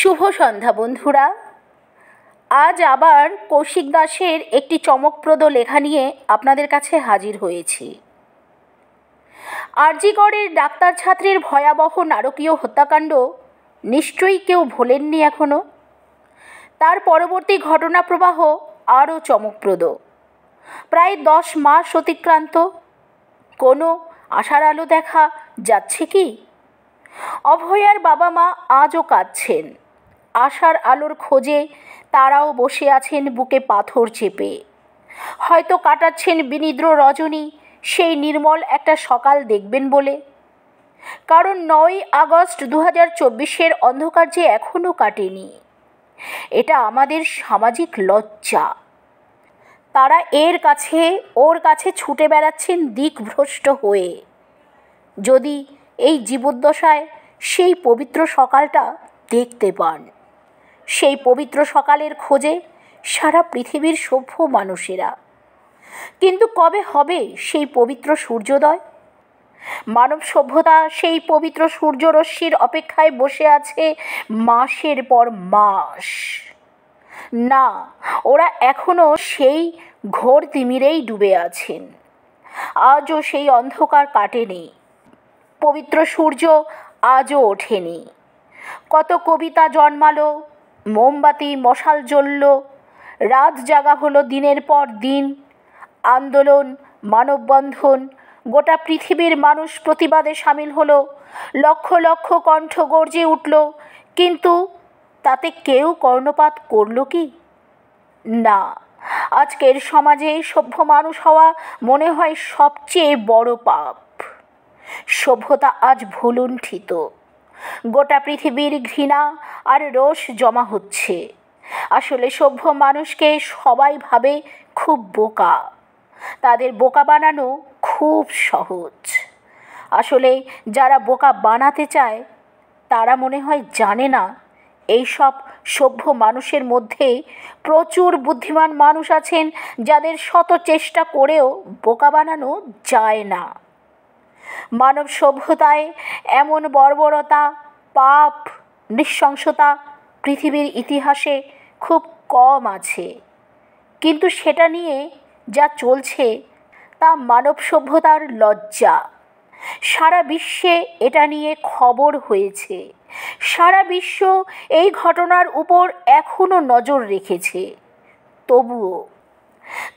শুভ সন্ধ্যা বন্ধুরা। আজ আবার কৌশিক দাসের একটি চমকপ্রদ লেখা নিয়ে আপনাদের কাছে হাজির হয়েছি। আরজিকরের ডাক্তার ছাত্রীর ভয়াবহ নারকীয় হত্যাকাণ্ড নিশ্চয়ই কেউ ভোলেননি এখনও। তার পরবর্তী ঘটনা প্রবাহ আরও চমকপ্রদ। প্রায় 10 মাস অতিক্রান্ত, কোনো আশার আলো দেখা যাচ্ছে কি? অভয়ার বাবা মা আজও কাঁদছেন। আশার আলোর খোঁজে তারাও বসে আছেন বুকে পাথর চেপে। হয়তো কাটাচ্ছেন বিনিদ্র রজনী সেই নির্মল একটা সকাল দেখবেন বলে। কারণ 9ই আগস্ট 2024-এর অন্ধকার যে এখনও কাটেনি, এটা আমাদের সামাজিক লজ্জা। তারা ওর কাছে ছুটে বেড়াচ্ছেন দিকভ্রষ্ট হয়ে। যদি এই জীবদ্দশায় সেই পবিত্র সকালটা দেখতে পান, সেই পবিত্র সকালের খোঁজে সারা পৃথিবীর সভ্য মানুষেরা। কিন্তু কবে হবে সেই পবিত্র সূর্যোদয়? মানব সভ্যতা সেই পবিত্র সূর্যরশ্মির অপেক্ষায় বসে আছে মাসের পর মাস। না, ওরা এখনও সেই ঘোর তিমিরেই ডুবে আছেন। আজও সেই অন্ধকার কাটেনি, পবিত্র সূর্য আজও ওঠেনি। কত কবিতা জন্মালো, মোমবাতি মশাল জ্বলল, রাত জাগা হলো দিনের পর দিন। আন্দোলন, মানববন্ধন, গোটা পৃথিবীর মানুষ প্রতিবাদে সামিল হলো, লক্ষ লক্ষ কণ্ঠ গর্জে উঠল। কিন্তু তাতে কেউ কর্ণপাত করল কি? না। আজকের সমাজে সভ্য মানুষ হওয়া মনে হয় সবচেয়ে বড় পাপ। সভ্যতা আজ ভুলুণ্ঠিত। গোটা পৃথিবীর ঘৃণা আর রোষ জমা হচ্ছে। আসলে সভ্য মানুষকে সবাই ভাবে খুব বোকা। তাদের বোকা বানানো খুব সহজ। আসলে যারা বোকা বানাতে চায় তারা মনে হয় জানে না এইসব সভ্য মানুষের মধ্যে প্রচুর বুদ্ধিমান মানুষ আছেন যাদের শত চেষ্টা করেও বোকা বানানো যায় না। মানব সভ্যতায় এমন বর্বরতা, পাপ, নৃশংসতা পৃথিবীর ইতিহাসে খুব কম আছে। কিন্তু সেটা নিয়ে যা চলছে তা মানব সভ্যতার লজ্জা। সারা বিশ্বে এটা নিয়ে খবর হয়েছে। সারা বিশ্ব এই ঘটনার উপর এখনও নজর রেখেছে।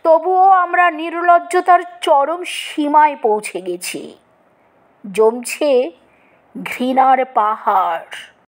তবুও আমরা নির্লজ্জতার চরম সীমায় পৌঁছে গেছি। জমছে ঘৃণার পাহাড়।